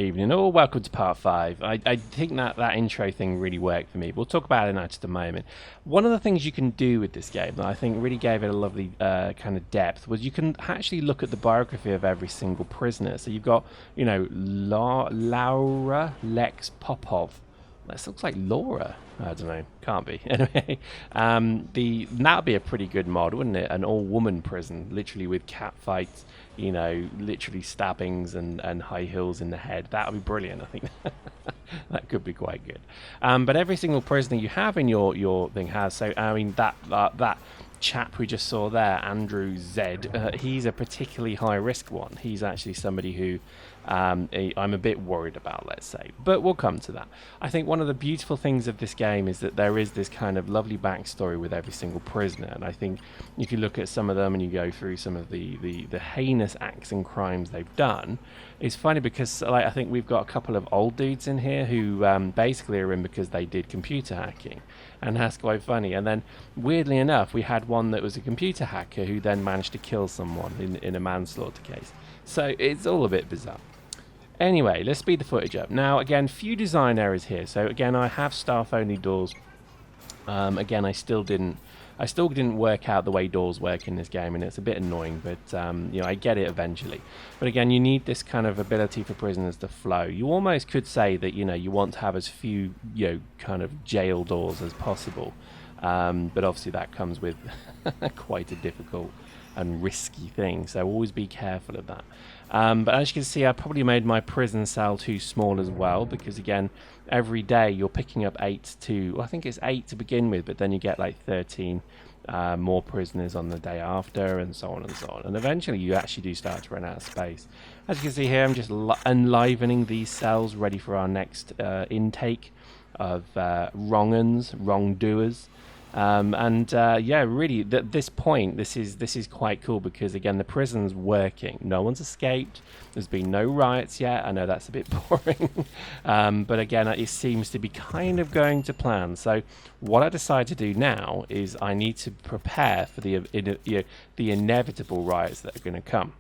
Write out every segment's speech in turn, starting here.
Evening all, welcome to part 5. I think that intro thing really worked for me. We'll talk about it in just a moment. One of the things you can do with this game that I think really gave it a lovely kind of depth was you can actually look at the biography of every single prisoner. So you've got, you know, Laura Lex Popov. That looks like Laura. I don't know. Can't be. Anyway, that would be a pretty good mod, wouldn't it? An all-woman prison, literally with cat fights, you know, literally stabbings and high heels in the head. That would be brilliant, I think. That could be quite good. But every single prisoner you have in your thing has. So, I mean, that chap we just saw there, Andrew Z, he's a particularly high-risk one. He's actually somebody who I'm a bit worried about, let's say. But we'll come to that. I think one of the beautiful things of this game is that there is this kind of lovely backstory with every single prisoner. And I think if you look at some of them and you go through some of the heinous acts and crimes they've done, it's funny because like I think we've got a couple of old dudes in here who basically are in because they did computer hacking. And that's quite funny. And then, weirdly enough, we had one that was a computer hacker who then managed to kill someone in a manslaughter case. So it's all a bit bizarre. Anyway, let's speed the footage up. Now, again, few design errors here. So again, I have staff-only doors. Again, I still didn't work out the way doors work in this game, and it's a bit annoying, but you know, I get it eventually. But again, you need this kind of ability for prisoners to flow. You almost could say that, you know, you want to have as few, you know, kind of jail doors as possible. But obviously that comes with quite a difficult and risky thing, so always be careful of that. But as you can see, I probably made my prison cell too small as well, because again, every day you're picking up 8 to, well, I think it's 8 to begin with, but then you get like 13 more prisoners on the day after, and so on and so on. And eventually you actually do start to run out of space. As you can see here, I'm just enlivening these cells, ready for our next intake of wrongdoers. Yeah, really, at this point, this is quite cool because again, the prison's working. No one's escaped. There's been no riots yet. I know that's a bit boring, but again, it seems to be kind of going to plan. So, what I decide to do now is I need to prepare for the inevitable riots that are going to come.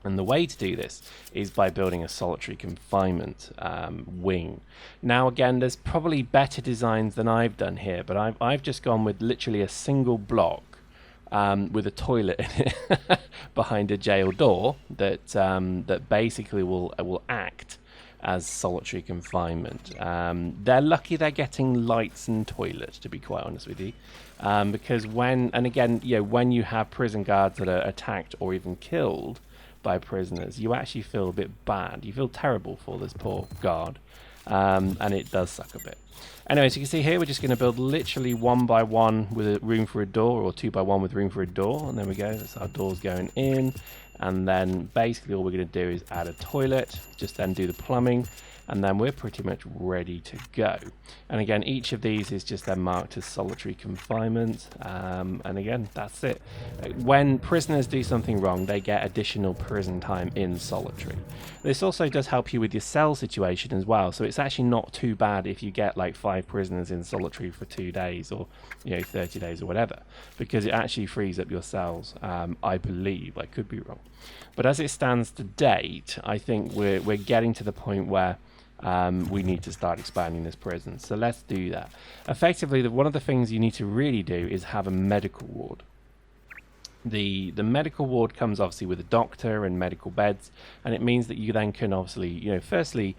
And the way to do this is by building a solitary confinement wing. Now again, there's probably better designs than I've done here, but I've just gone with literally a single block with a toilet in it behind a jail door that basically will act as solitary confinement. They're lucky they're getting lights and toilets, to be quite honest with you, because when you have prison guards that are attacked or even killed by prisoners, you actually feel a bit bad. You feel terrible for this poor guard, and it does suck a bit. Anyway, so you can see here, we're just going to build literally 1 by 1 with a room for a door, or 2 by 1 with room for a door, and there we go. That's our doors going in, and then basically all we're going to do is add a toilet, just then do the plumbing, and then we're pretty much ready to go. And again, each of these is just then marked as solitary confinement, and again, that's it. When prisoners do something wrong, they get additional prison time in solitary. This also does help you with your cell situation as well, so it's actually not too bad if you get like 5 prisoners in solitary for 2 days, or 30 days or whatever, because it actually frees up your cells. I believe, I could be wrong, but as it stands to date, I think we're getting to the point where we need to start expanding this prison. So let's do that. Effectively, one of the things you need to really do is have a medical ward. The medical ward comes obviously with a doctor and medical beds, and it means that you then can obviously, firstly,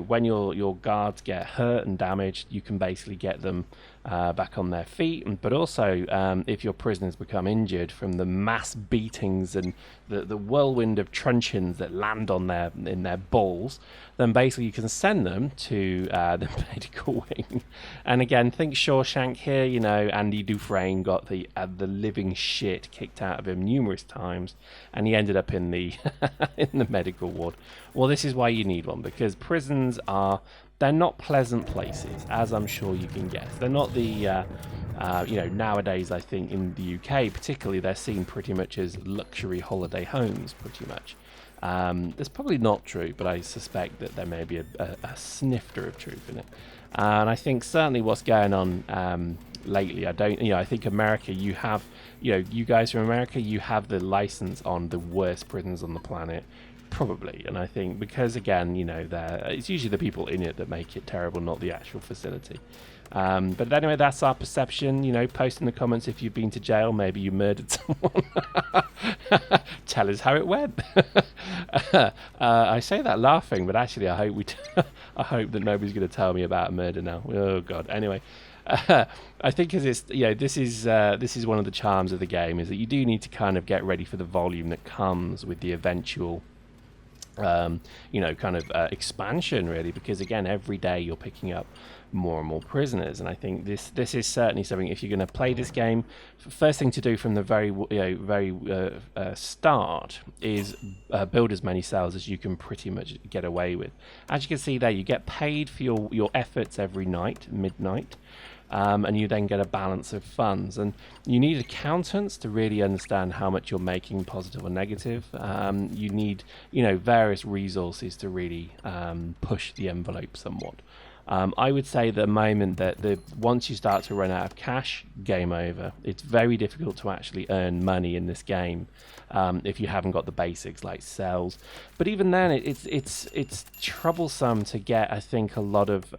when your guards get hurt and damaged, you can basically get them back on their feet, but also if your prisoners become injured from the mass beatings and the whirlwind of truncheons that land on in their balls, then basically you can send them to the medical wing. And again, think Shawshank here. Andy Dufresne got the living shit kicked out of him numerous times, and he ended up in the in the medical ward. Well, this is why you need one, because prisons they're not pleasant places, as I'm sure you can guess. They're not the, nowadays I think in the UK particularly, they're seen pretty much as luxury holiday homes, pretty much. That's probably not true, but I suspect that there may be a snifter of truth in it. And I think certainly what's going on lately, I think America, you have, you guys from America, you have the license on the worst prisons on the planet. Probably, and I think because again, you know, it's usually the people in it that make it terrible, not the actual facility. But anyway, that's our perception. You know, post in the comments if you've been to jail, maybe you murdered someone. Tell us how it went. I say that laughing, but actually, I hope I hope that nobody's going to tell me about a murder now. Oh God. Anyway. I think because it's, you know, this is one of the charms of the game, is that you do need to kind of get ready for the volume that comes with the eventual you know, kind of expansion, really, because again, every day you're picking up more and more prisoners, and I think this is certainly something. If you're going to play this game, first thing to do from the very start is build as many cells as you can pretty much get away with. As you can see there, you get paid for your efforts every night, midnight. And you then get a balance of funds, and you need accountants to really understand how much you're making, positive or negative. You need, you know, various resources to really push the envelope somewhat. I would say the moment that once you start to run out of cash, game over. It's very difficult to actually earn money in this game if you haven't got the basics like cells. But even then, it's troublesome to get, I think, a lot of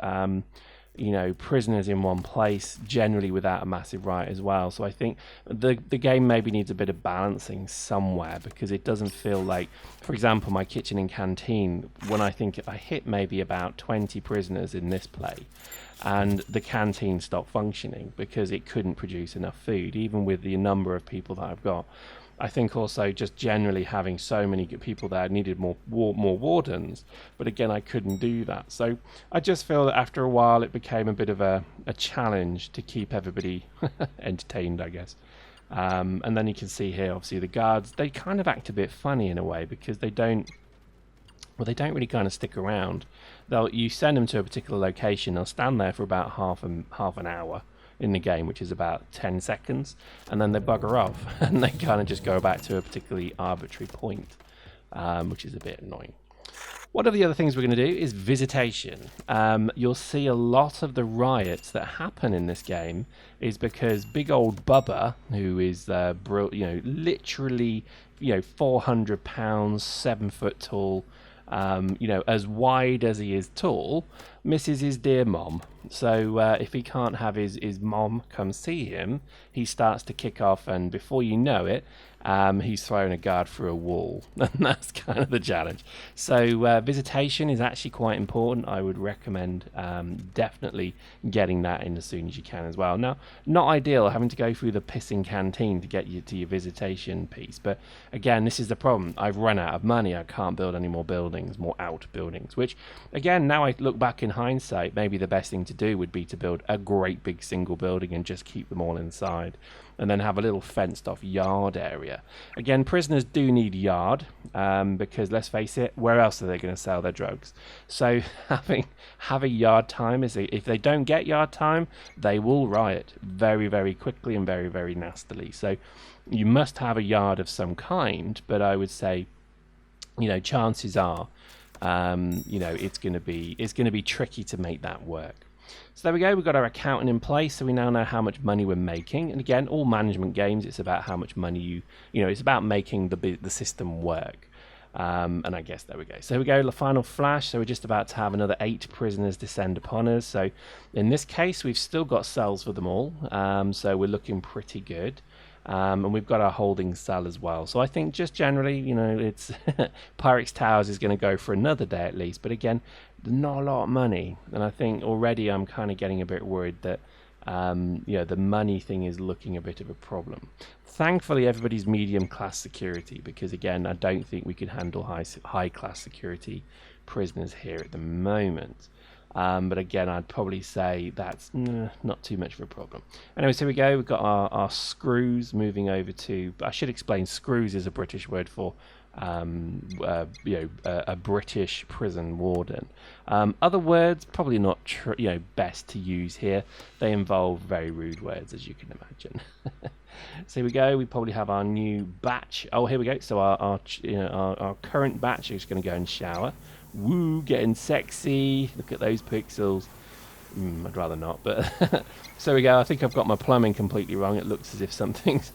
you know, prisoners in one place, generally without a massive riot as well. So I think the game maybe needs a bit of balancing somewhere, because it doesn't feel like, for example, my kitchen and canteen, when I think I hit maybe about 20 prisoners in this play, and the canteen stopped functioning because it couldn't produce enough food, even with the number of people that I've got. I think also just generally having so many people there needed more wardens, but again, I couldn't do that. So I just feel that after a while it became a bit of a challenge to keep everybody entertained, I guess. And then you can see here, obviously, the guards, they kind of act a bit funny in a way, because they don't really kind of stick around. You send them to a particular location, they'll stand there for about half an hour in the game, which is about 10 seconds, and then they bugger off and they kind of just go back to a particularly arbitrary point, which is a bit annoying. One of the other things we're going to do is visitation. You'll see a lot of the riots that happen in this game is because big old Bubba, who is you know, literally, you know, 400 pounds, 7 foot tall, you know, as wide as he is tall, misses his dear mom. So if he can't have his mom come see him, he starts to kick off, and before you know it, he's throwing a guard through a wall. And that's kind of the challenge. So visitation is actually quite important. I would recommend definitely getting that in as soon as you can as well. Now, not ideal having to go through the pissing canteen to get you to your visitation piece, but again, this is the problem. I've run out of money. I can't build any more buildings, more outbuildings, which again, now I look back in hindsight, maybe the best thing to do would be to build a great big single building and just keep them all inside, and then have a little fenced off yard area. Again, prisoners do need yard, because let's face it, where else are they going to sell their drugs? So having yard time is, if they don't get yard time, they will riot very, very quickly and very, very nastily. So you must have a yard of some kind, but I would say, you know, chances are, you know, it's going to be tricky to make that work. So there we go, we've got our accountant in place, so we now know how much money we're making. And again, all management games, it's about how much money you know, it's about making the system work. And I guess there we go. So here we go, the final flash. So we're just about to have another 8 prisoners descend upon us. So in this case, we've still got cells for them all. So we're looking pretty good. And we've got our holding cell as well. So I think just generally, you know, it's Pyrex Towers is going to go for another day at least. But again, not a lot of money. And I think already I'm kind of getting a bit worried that, you know, the money thing is looking a bit of a problem. Thankfully, everybody's medium class security, because again, I don't think we can handle high class security prisoners here at the moment. But again, I'd probably say that's not too much of a problem. Anyway, so here we go. We've got our screws moving over to... I should explain, screws is a British word for you know, a British prison warden. Other words, probably not you know, best to use here. They involve very rude words, as you can imagine. So here we go. We probably have our new batch. Oh, here we go. So our current batch is going to go and shower. Woo, getting sexy. Look at those pixels. I'd rather not, but so we go. I think I've got my plumbing completely wrong. It looks as if something's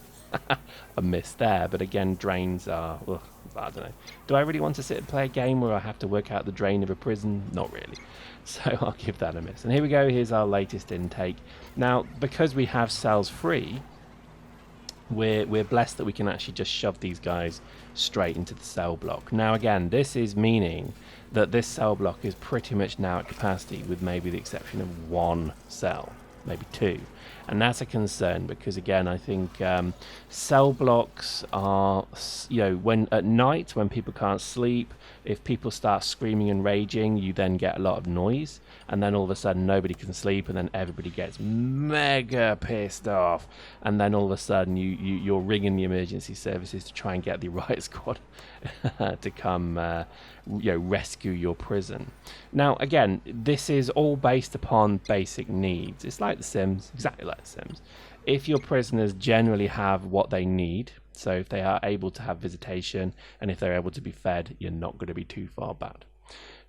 amiss there, but again, drains are I don't know. Do I really want to sit and play a game where I have to work out the drain of a prison? Not really. So I'll give that a miss. And here we go. Here's our latest intake. Now, because we have cells free, we're blessed that we can actually just shove these guys straight into the cell block. Now, again, this is meaning that this cell block is pretty much now at capacity, with maybe the exception of one cell, maybe two. And that's a concern because, again, I think cell blocks are, when at night, when people can't sleep, if people start screaming and raging, you then get a lot of noise, and then all of a sudden nobody can sleep, and then everybody gets mega pissed off, and then all of a sudden you're ringing the emergency services to try and get the riot squad to come rescue your prison. Now, again, this is all based upon basic needs. It's like The Sims, exactly like The Sims. If your prisoners generally have what they need, so if they are able to have visitation and if they're able to be fed, you're not going to be too far bad.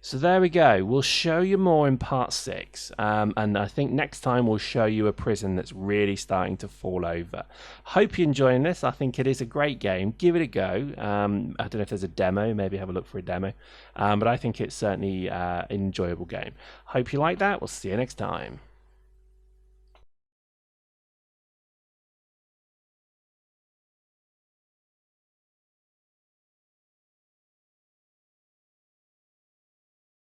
So there we go. We'll show you more in part 6. And I think next time we'll show you a prison that's really starting to fall over. Hope you're enjoying this. I think it is a great game. Give it a go. I don't know if there's a demo. Maybe have a look for a demo. But I think it's certainly an enjoyable game. Hope you like that. We'll see you next time.